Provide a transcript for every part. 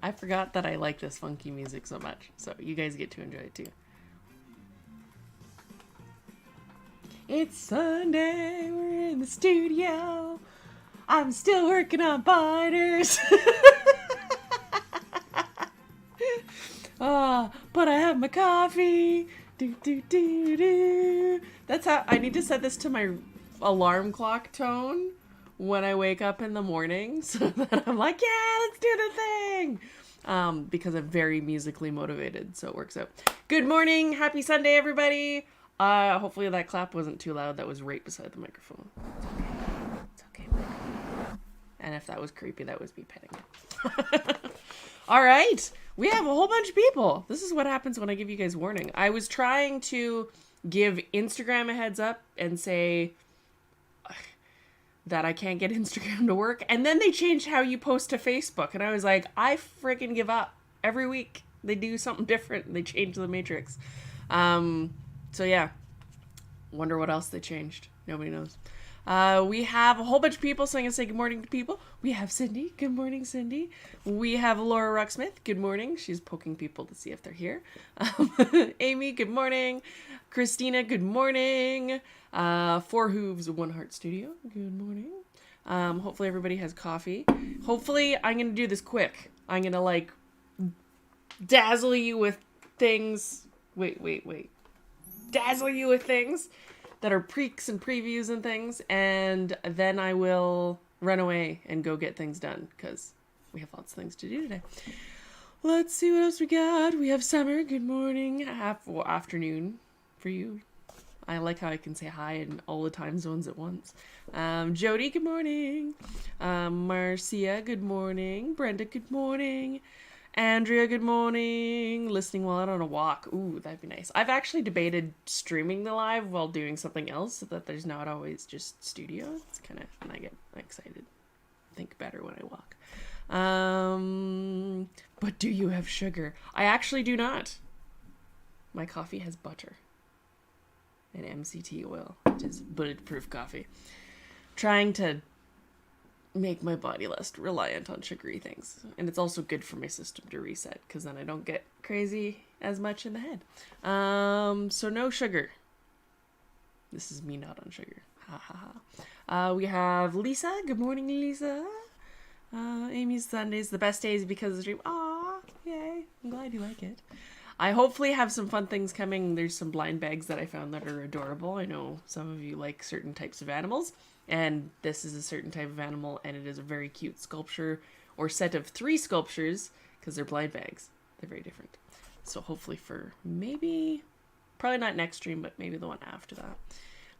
I forgot that I like this funky music so much, so you guys get to enjoy it too. It's Sunday, we're in the studio. I'm still working on binders. But I have my coffee. Do, do, do, do. That's how I need to set this to my alarm clock tone when I wake up in the morning, so that I'm like, yeah, let's do the thing. Because I'm very musically motivated, so it works out. Good morning, happy Sunday, everybody. Hopefully that clap wasn't too loud. That was right beside the microphone. It's okay. And if that was creepy, that was me petting it. All right, we have a whole bunch of people. This is what happens when I give you guys warning. I was trying to give Instagram a heads up and say that I can't get Instagram to work. And then they changed how you post to Facebook. And I was like, I freaking give up. Every week they do something different. They change the matrix. So yeah, wonder what else they changed. Nobody knows. We have a whole bunch of people, so I'm going to say good morning to people. We have Cindy. Good morning, Cindy. We have Laura Rucksmith. Good morning. She's poking people to see if they're here. Amy, good morning. Christina, good morning. Four Hooves, One Heart Studio. Good morning. Hopefully everybody has coffee. Hopefully I'm going to do this quick. I'm going to like dazzle you with things. Wait. Dazzle you with things that are preaks and previews and things, and then I will run away and go get things done, because we have lots of things to do today. Let's see what else we got. We have Summer. Good morning. Afternoon for you. I like how I can say hi in all the time zones at once. Jody, good morning. Marcia, good morning. Brenda, good morning. Andrea, good morning. Listening while out on a walk. Ooh, that'd be nice. I've actually debated streaming the live while doing something else, so that there's not always just studio. It's kind of, and I get excited. Think better when I walk. But do you have sugar? I actually do not. My coffee has butter and MCT oil, which is bulletproof coffee. Trying to make my body less reliant on sugary things. And it's also good for my system to reset, because then I don't get crazy as much in the head. So no sugar. This is me not on sugar. Ha ha ha. We have Lisa. Good morning, Lisa. Amy's Sunday's the best days because of the stream. Aw, yay. I'm glad you like it. I hopefully have some fun things coming. There's some blind bags that I found that are adorable. I know some of you like certain types of animals. And this is a certain type of animal, and it is a very cute sculpture or set of 3 sculptures, because they're blind bags. They're very different. So hopefully for maybe, probably not next stream, but maybe the one after that.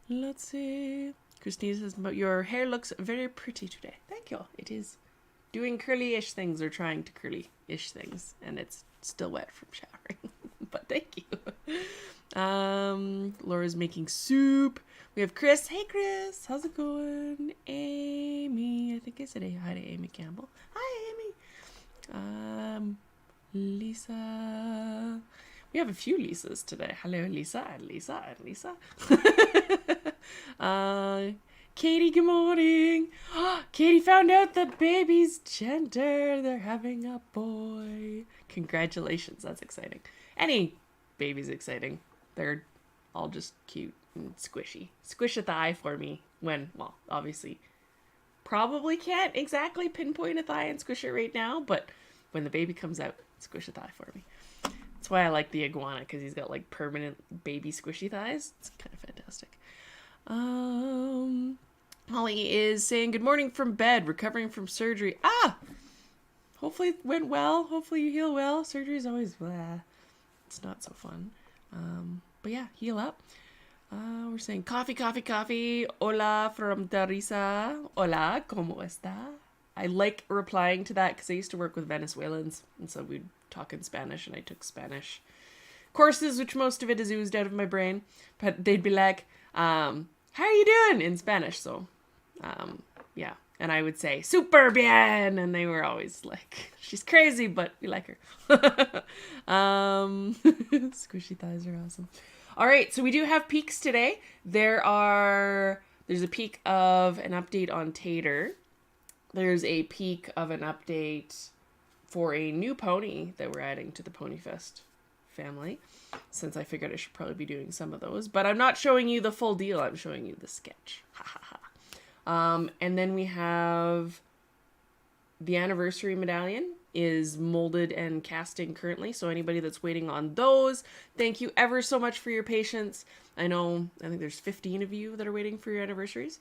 Let's see. Christina says, but your hair looks very pretty today. Thank you. It is doing curly-ish things, or trying to curly-ish things, and it's still wet from showering. But thank you. Laura's making soup. We have Chris. Hey, Chris. How's it going? Amy. I think I said hi to Amy Campbell. Hi, Amy. Lisa. We have a few Lisas today. Hello, Lisa and Lisa and Lisa. Katie, good morning. Katie found out the baby's gender. They're having a boy. Congratulations. That's exciting. Any baby's exciting. They're all just cute and squishy. Squish a thigh for me when, well, obviously, probably can't exactly pinpoint a thigh and squish it right now, but when the baby comes out, squish a thigh for me. That's why I like the iguana, because he's got like permanent baby squishy thighs. It's kind of fantastic. Holly is saying, good morning from bed, recovering from surgery. Hopefully hopefully it went well. Hopefully you heal well. Surgery is always blah. It's not so fun. But yeah, heal up. We're saying coffee, coffee, coffee. Hola from Teresa. Hola, ¿cómo está? I like replying to that because I used to work with Venezuelans. And so we'd talk in Spanish, and I took Spanish courses, which most of it is oozed out of my brain. But they'd be like, how are you doing in Spanish? So, yeah. And I would say, super bien. And they were always like, she's crazy, but we like her. Squishy thighs are awesome. All right, so we do have peaks today. There's a peak of an update on Tater. There's a peak of an update for a new pony that we're adding to the Pony Fest family, since I figured I should probably be doing some of those. But I'm not showing you the full deal. I'm showing you the sketch. Ha ha ha. And then we have the anniversary medallion is molded and casting currently. So anybody that's waiting on those, thank you ever so much for your patience. I think there's 15 of you that are waiting for your anniversaries.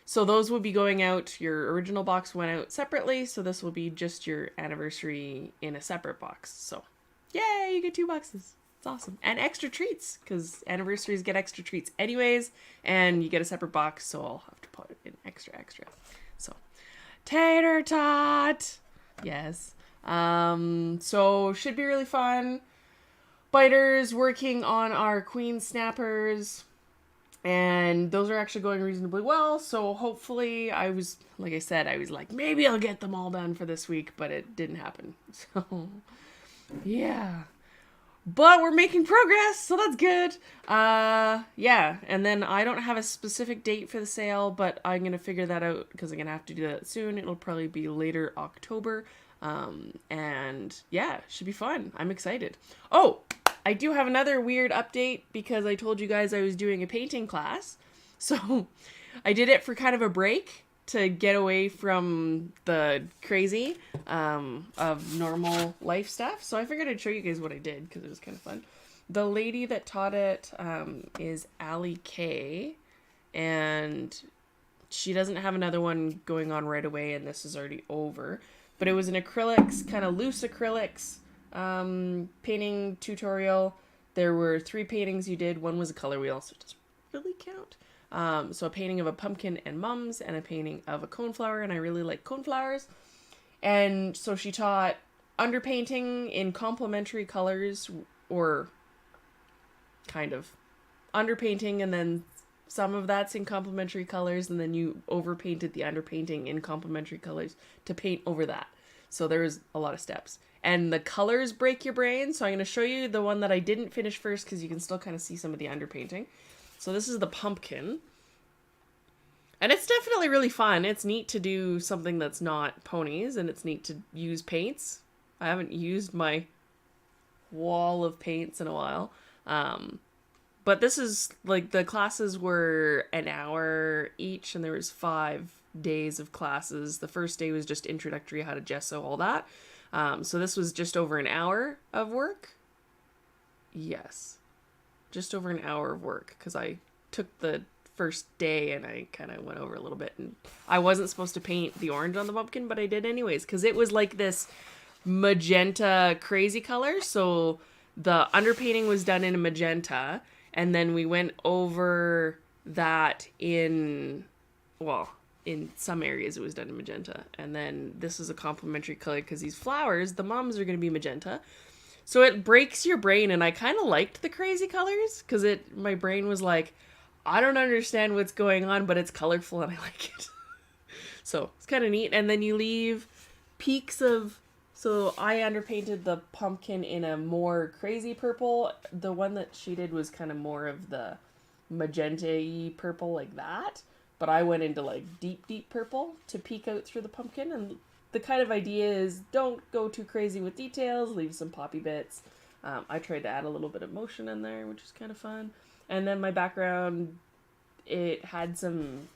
So those will be going out. Your original box went out separately. So this will be just your anniversary in a separate box. So yay, you get 2 boxes. It's awesome. And extra treats, because anniversaries get extra treats anyways. And you get a separate box. So I'll have to put it in extra. So Tater tot. Yes. So should be really fun. Biters working on our queen snappers, and those are actually going reasonably well. So hopefully like I said, I was like, maybe I'll get them all done for this week, but it didn't happen. So yeah, but we're making progress. So that's good. Yeah. And then I don't have a specific date for the sale, but I'm going to figure that out because I'm going to have to do that soon. It'll probably be later October. And yeah, should be fun. I'm excited. Oh, I do have another weird update because I told you guys I was doing a painting class. So I did it for kind of a break to get away from the crazy, of normal life stuff. So I figured I'd show you guys what I did because it was kind of fun. The lady that taught it, is Allie K, and she doesn't have another one going on right away, and this is already over. But it was an acrylics, kind of loose acrylics, painting tutorial. There were 3 paintings you did. One was a color wheel, so it doesn't really count. So a painting of a pumpkin and mums, and a painting of a coneflower, and I really like coneflowers. And so she taught underpainting in complementary colors, or kind of underpainting, and then some of that's in complementary colors, and then you overpainted the underpainting in complementary colors to paint over that. So there's a lot of steps. And the colors break your brain, so I'm going to show you the one that I didn't finish first because you can still kind of see some of the underpainting. So this is the pumpkin. And it's definitely really fun. It's neat to do something that's not ponies, and it's neat to use paints. I haven't used my wall of paints in a while. But this is, like, the classes were an hour each, and there was 5 days of classes. The first day was just introductory, how to gesso, all that. So this was just over an hour of work. Yes. Just over an hour of work, because I took the first day and I kind of went over a little bit. And I wasn't supposed to paint the orange on the pumpkin, but I did anyways, because it was like this magenta crazy color. So the underpainting was done in a magenta. And then we went over that in some areas it was done in magenta. And then this is a complementary color because these flowers, the mums, are going to be magenta. So it breaks your brain, and I kind of liked the crazy colors because my brain was like, I don't understand what's going on, but it's colorful and I like it. So it's kind of neat. And then you leave peaks of... So I underpainted the pumpkin in a more crazy purple. The one that she did was kind of more of the magenta-y purple like that. But I went into like deep, deep purple to peek out through the pumpkin. And the kind of idea is don't go too crazy with details. Leave some poppy bits. I tried to add a little bit of motion in there, which is kind of fun. And then my background, the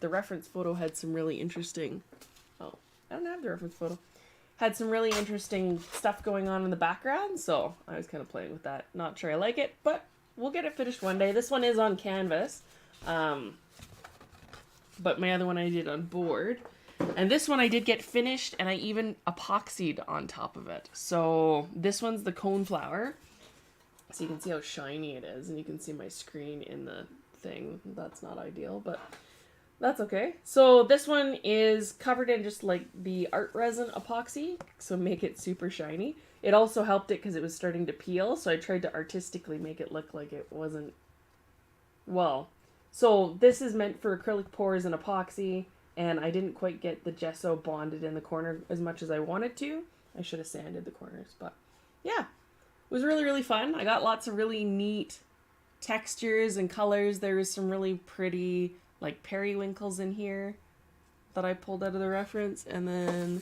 reference photo had some really interesting... Oh, I don't have the reference photo. Had some really interesting stuff going on in the background, so I was kind of playing with that. Not sure I like it, but we'll get it finished one day. This one is on canvas, but my other one I did on board. And this one I did get finished, and I even epoxied on top of it. So this one's the coneflower. So you can see how shiny it is, and you can see my screen in the thing. That's not ideal, but that's okay. So this one is covered in just like the art resin epoxy, so make it super shiny. It also helped it because it was starting to peel, so I tried to artistically make it look like it wasn't, well, so this is meant for acrylic pours and epoxy, and I didn't quite get the gesso bonded in the corner as much as I wanted to. I should have sanded the corners, but yeah, it was really, really fun. I got lots of really neat textures and colors. There was some really pretty like periwinkles in here that I pulled out of the reference, and then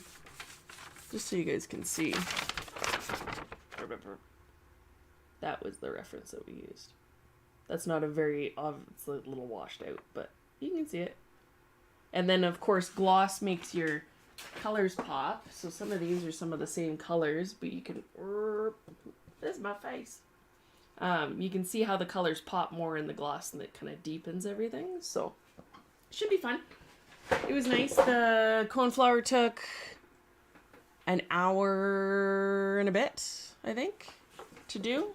just so you guys can see, that was the reference that we used. That's not a very obvious, it's a little washed out, but you can see it. And then of course gloss makes your colors pop, so some of these are some of the same colors, but you can, this is my face. You can see how the colors pop more in the gloss, and it kind of deepens everything, so should be fun. It was nice. The coneflower took an hour and a bit, I think, to do,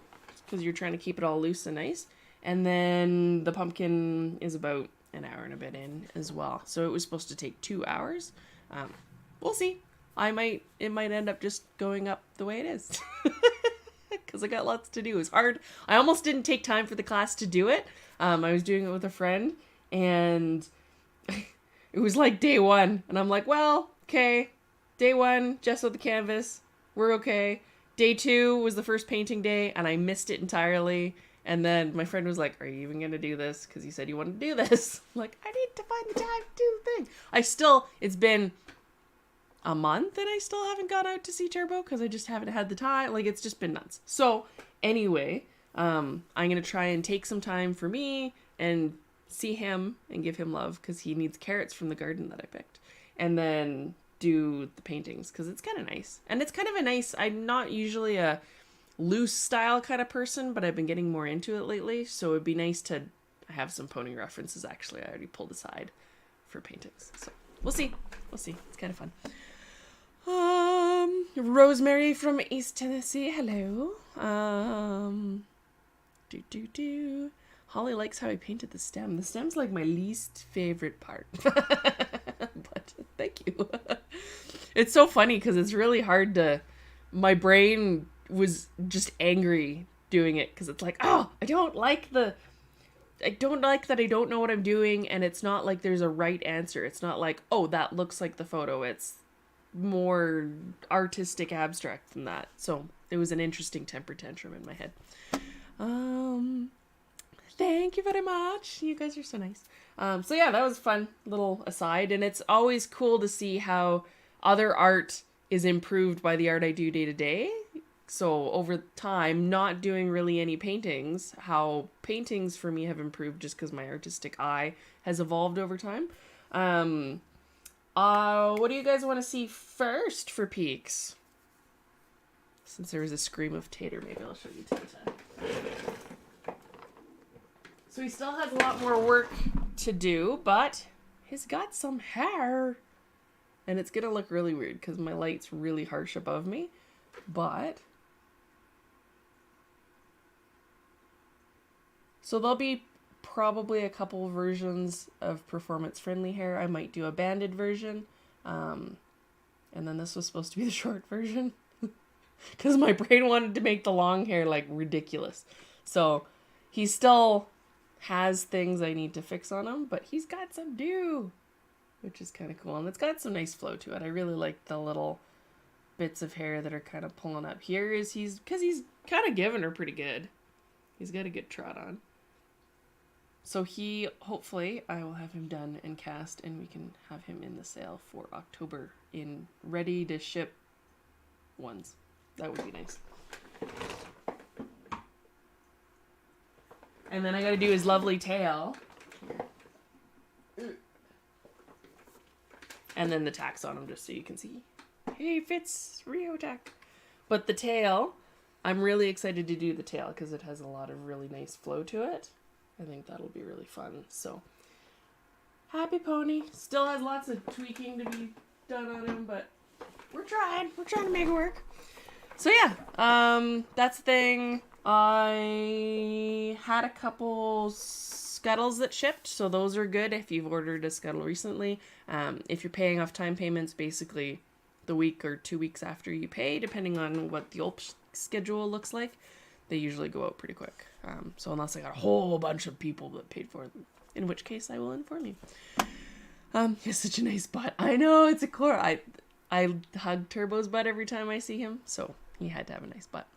because you're trying to keep it all loose and nice. And then the pumpkin is about an hour and a bit in as well. So it was supposed to take 2 hours. We'll see. It might end up just going up the way it is. Because I got lots to do. It was hard. I almost didn't take time for the class to do it. I was doing it with a friend, and it was like day one. And I'm like, well, okay. Day one, gesso the canvas. We're okay. Day two was the first painting day, and I missed it entirely. And then my friend was like, are you even going to do this? Because you said you wanted to do this. I'm like, I need to find the time to do the thing. It's been a month and I still haven't gone out to see Turbo because I just haven't had the time. Like, it's just been nuts. So anyway, I'm going to try and take some time for me and see him and give him love because he needs carrots from the garden that I picked. And then do the paintings because it's kind of nice. And it's kind of a nice, I'm not usually a loose style kind of person, but I've been getting more into it lately, so it'd be nice to have some pony references. Actually, I already pulled aside for paintings, so we'll see. It's kind of fun. Rosemary from East Tennessee, hello. Holly likes how I painted the stem. The stem's like my least favorite part. But thank you. It's so funny because it's really hard to, my brain was just angry doing it because it's like, oh, I don't like that I don't know what I'm doing, and it's not like there's a right answer. It's not like, oh, that looks like the photo. It's more artistic abstract than that. So it was an interesting temper tantrum in my head. Thank you very much. You guys are so nice. So yeah, that was a fun little aside, and it's always cool to see how other art is improved by the art I do day to day. So over time, not doing really any paintings, how paintings for me have improved just because my artistic eye has evolved over time. What do you guys want to see first for peaks? Since there was a scream of Tater, maybe I'll show you Tater. So he still has a lot more work to do, but he's got some hair. And it's going to look really weird because my light's really harsh above me. But so there'll be probably a couple versions of performance-friendly hair. I might do a banded version. And then this was supposed to be the short version. Because my brain wanted to make the long hair, like, ridiculous. So he still has things I need to fix on him, but he's got some due, which is kind of cool. And it's got some nice flow to it. I really like the little bits of hair that are kind of pulling up here. Because he's kind of giving her pretty good. He's got a good trot on. So hopefully, I will have him done and cast, and we can have him in the sale for October in ready to ship ones. That would be nice. And then I gotta do his lovely tail. And then the tacks on him, just so you can see. Hey, fits Rio tack. But the tail, I'm really excited to do the tail because it has a lot of really nice flow to it. I think that'll be really fun. So Happy pony. Still has lots of tweaking to be done on him, but we're trying. We're trying to make it work. So yeah, that's the thing. I had a couple scuttles that shipped, so those are good if you've ordered a scuttle recently. If you're paying off time payments, basically the week or 2 weeks after you pay, depending on what the ULP schedule looks like, they usually go out pretty quick. So unless I got a whole bunch of people that paid for them, in which case I will inform you. It's such a nice butt. I know, it's a core. I hug Turbo's butt every time I see him, so he had to have a nice butt.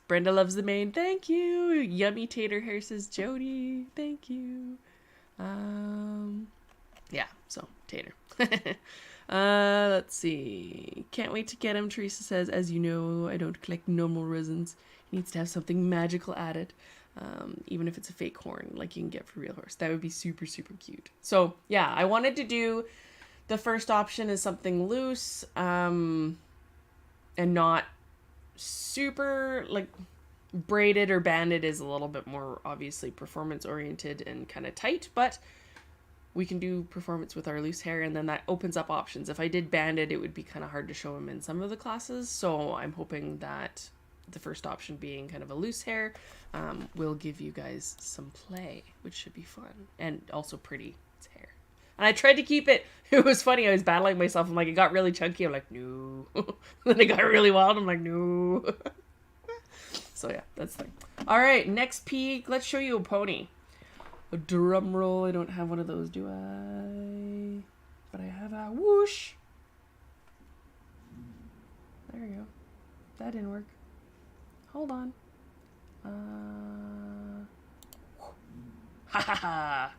Brenda loves the mane. Thank you. Yummy Tater hair says Jody. Thank you. Yeah, so Tater. Let's see. Can't wait to get him. Teresa says, as you know, I don't collect normal resins. He needs to have something magical added. Even if it's a fake horn, like you can get for real horse. That would be super, super cute. So yeah, I wanted to do the first option is something loose, and not super like braided or banded is a little bit more obviously performance oriented and kind of tight, but we can do performance with our loose hair, and then that opens up options. If I did banded, it would be kind of hard to show them in some of the classes, so I'm hoping that the first option being kind of a loose hair will give you guys some play, which should be fun and also pretty. It's hair. And I tried to keep it. It was funny. I was battling myself. I'm like, it got really chunky. I'm like, no. Then it got really wild. I'm like, no. So yeah, that's the thing. All right, next peek. Let's show you a pony. A drum roll. I don't have one of those, do I? But I have a whoosh. There we go. That didn't work. Hold on. Ha ha ha.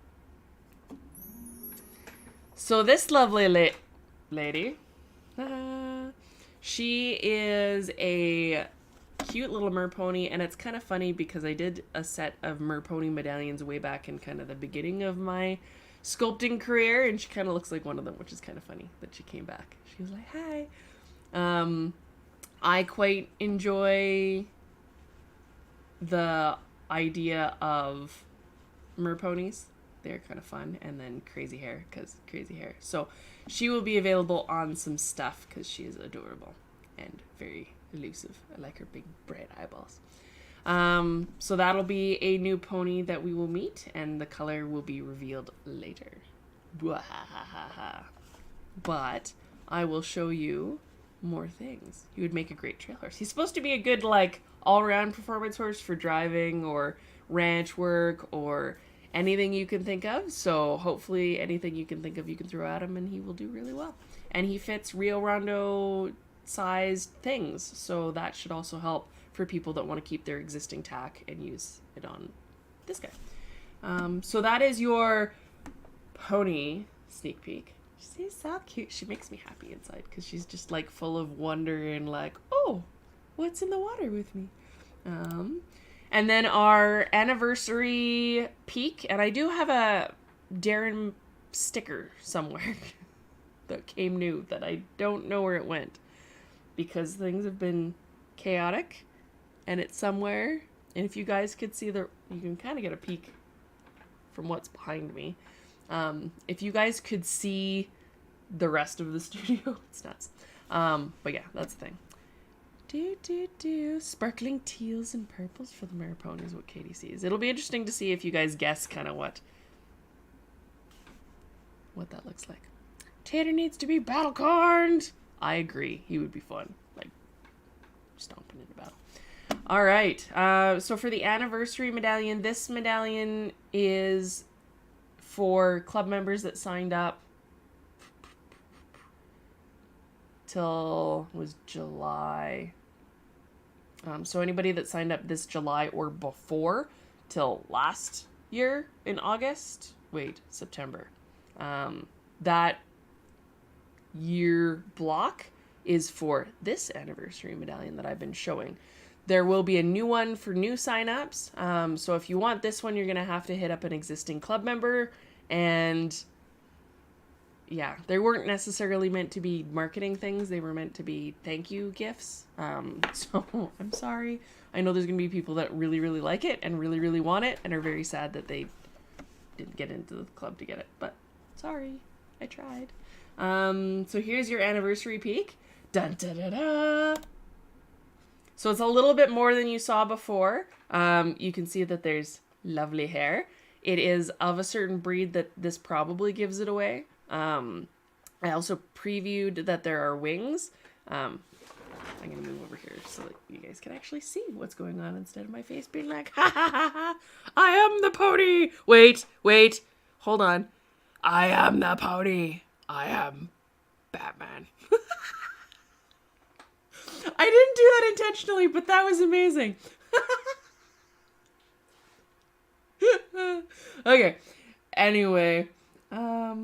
So this lovely lady, she is a cute little merpony, and it's kind of funny because I did a set of merpony medallions way back in kind of the beginning of my sculpting career, and she kind of looks like one of them, which is kind of funny that she came back. She was like, hi. I quite enjoy the idea of merponies. They're kind of fun. And then crazy hair, because crazy hair. So she will be available on some stuff because she is adorable and very elusive. I like her big bright eyeballs. So that'll be a new pony that we will meet, and the color will be revealed later. But I will show you more things. He would make a great trail horse. He's supposed to be a good, like, all-around performance horse for driving or ranch work or anything you can think of. So hopefully anything you can think of you can throw at him and he will do really well. And he fits Rio Rondo sized things, so that should also help for people that want to keep their existing tack and use it on this guy. So that is your pony sneak peek. She's so cute. She makes me happy inside because she's just like full of wonder and like, oh, what's in the water with me? And then our anniversary peek, and I do have a Darren sticker somewhere that came new that I don't know where it went because things have been chaotic, and it's somewhere. And if you guys could see you can kind of get a peek from what's behind me. If you guys could see the rest of the studio, it's nuts. But yeah, that's the thing. Sparkling teals and purples for the merpony is what Katie sees. It'll be interesting to see if you guys guess kind of what that looks like. Tater needs to be battle corned. I agree. He would be fun. Like, stomping into battle. All right. So for the anniversary medallion, this medallion is for club members that signed up till was July. So anybody that signed up this July or before till last year in September. That year block is for this anniversary medallion that I've been showing. There will be a new one for new signups. So if you want this one, you're going to have to hit up an existing club member. And yeah, they weren't necessarily meant to be marketing things. They were meant to be thank you gifts. So I'm sorry. I know there's going to be people that really, really like it and really, really want it and are very sad that they didn't get into the club to get it, but sorry, I tried. So here's your anniversary peek. Dun da da da. So it's a little bit more than you saw before. You can see that there's lovely hair. It is of a certain breed that this probably gives it away. I also previewed that there are wings. I'm going to move over here so that you guys can actually see what's going on instead of my face being like, ha ha ha ha, I am the pony. Wait, hold on. I am the pony. I am Batman. I didn't do that intentionally, but that was amazing. Okay. Anyway, yeah.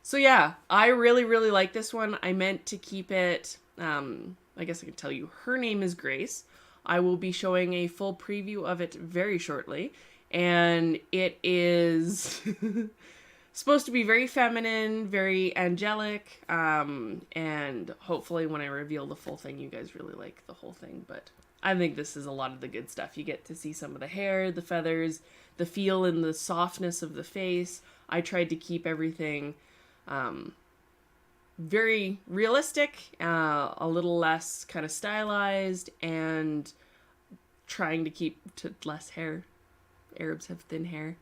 So yeah, I really, really like this one. I meant to keep it, I guess I can tell you, her name is Grace. I will be showing a full preview of it very shortly. And it is supposed to be very feminine, very angelic, and hopefully when I reveal the full thing, you guys really like the whole thing. But I think this is a lot of the good stuff. You get to see some of the hair, the feathers, the feel and the softness of the face. I tried to keep everything very realistic, a little less kind of stylized, and trying to keep to less hair. Arabs have thin hair.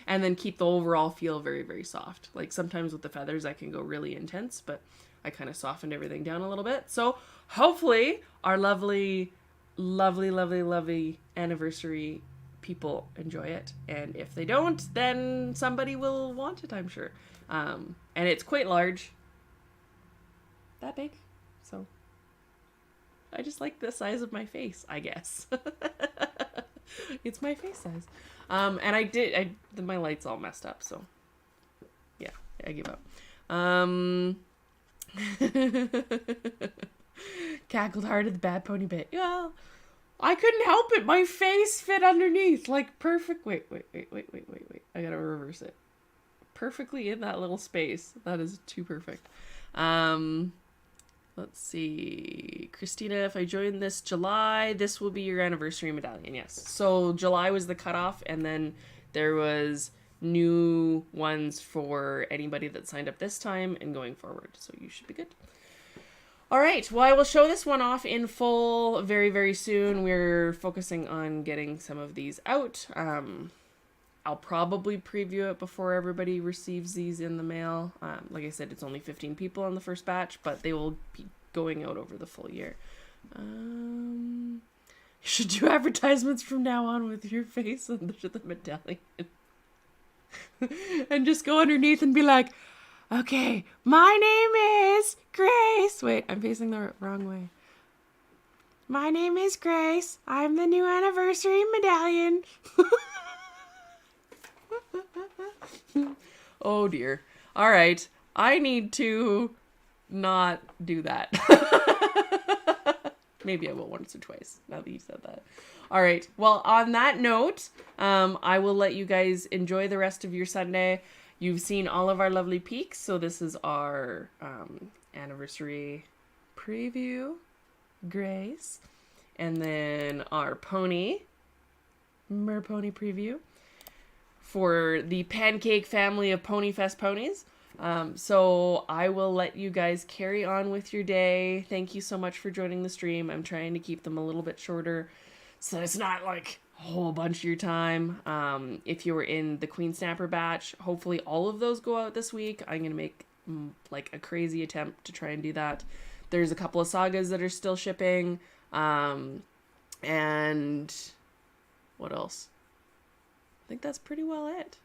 And then keep the overall feel very, very soft. Like sometimes with the feathers I can go really intense, but I kind of softened everything down a little bit. So hopefully our lovely, lovely, lovely, lovely anniversary people enjoy it. And if they don't, then somebody will want it, I'm sure. And it's quite large. That big. So I just like the size of my face, I guess. It's my face size. And my light's all messed up, so yeah, I give up. Cackled hard at the bad pony bit. Well, I couldn't help it. My face fit underneath, like perfect. Wait. I gotta reverse it. Perfectly in that little space. That is too perfect. Let's see. Christina, if I join this July, this will be your anniversary medallion. Yes. So July was the cutoff, and then there was new ones for anybody that signed up this time and going forward. So you should be good. All right. Well, I will show this one off in full very, very soon. We're focusing on getting some of these out. I'll probably preview it before everybody receives these in the mail. Like I said, it's only 15 people on the first batch, but they will be going out over the full year. You should do advertisements from now on with your face under the medallion. And just go underneath and be like, okay, my name is Grace. Wait, I'm facing the wrong way. My name is Grace. I'm the new anniversary medallion. Oh dear. All right. I need to not do that. Maybe I will once or twice now that you said that. All right. Well, on that note, I will let you guys enjoy the rest of your Sunday. You've seen all of our lovely peaks. So this is our anniversary preview, Grace. And then our pony, Merpony preview for the Pancake family of Ponyfest ponies. So I will let you guys carry on with your day. Thank you so much for joining the stream. I'm trying to keep them a little bit shorter so it's not like a whole bunch of your time. If you were in the Queen Snapper batch, hopefully all of those go out this week. I'm going to make like a crazy attempt to try and do that. There's a couple of sagas that are still shipping. And what else? I think that's pretty well it.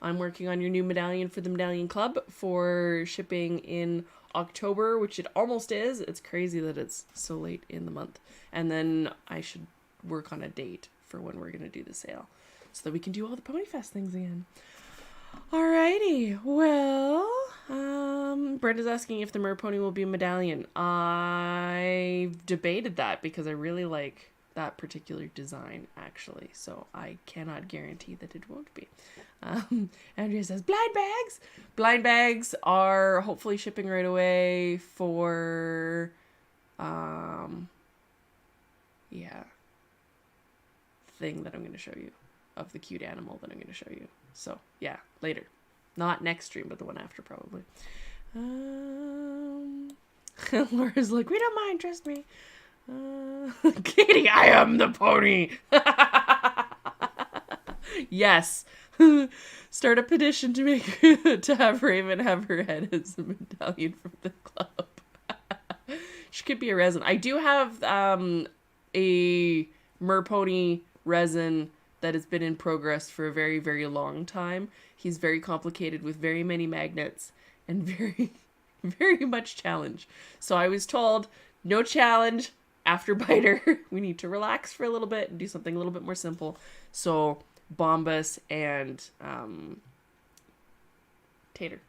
I'm working on your new medallion for the Medallion Club for shipping in October, which it almost is. It's crazy that it's so late in the month. And then I should work on a date for when we're going to do the sale so that we can do all the Ponyfest things again. Alrighty. Well, Brenda's asking if the Merpony will be a medallion. I've debated that because I really like that particular design, actually. So I cannot guarantee that it won't be. Andrea says, blind bags! Blind bags are hopefully shipping right away for, yeah. thing that I'm going to show you, of the cute animal that I'm going to show you. So yeah, later. Not next stream, but the one after probably. Laura's like, we don't mind, trust me. Katie, I am the pony. Yes. Start a petition to make to have Raven have her head as a medallion from the club. She could be a resin. I do have a merpony resin that has been in progress for a very, very long time. He's very complicated with very many magnets and very, very much challenge. So I was told, no challenge after Biter. We need to relax for a little bit and do something a little bit more simple. So Bombus and Tater.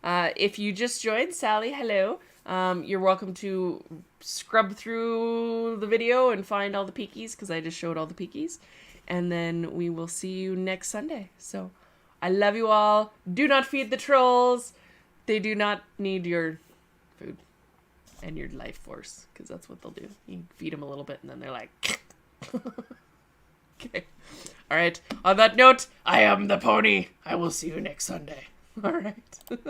If you just joined, Sally, hello. You're welcome to scrub through the video and find all the peekies, because I just showed all the peekies. And then we will see you next Sunday. So I love you all. Do not feed the trolls. They do not need your food and your life force, because that's what they'll do. You feed them a little bit and then they're like... Okay. All right. On that note, I am the pony. I will see you next Sunday. All right.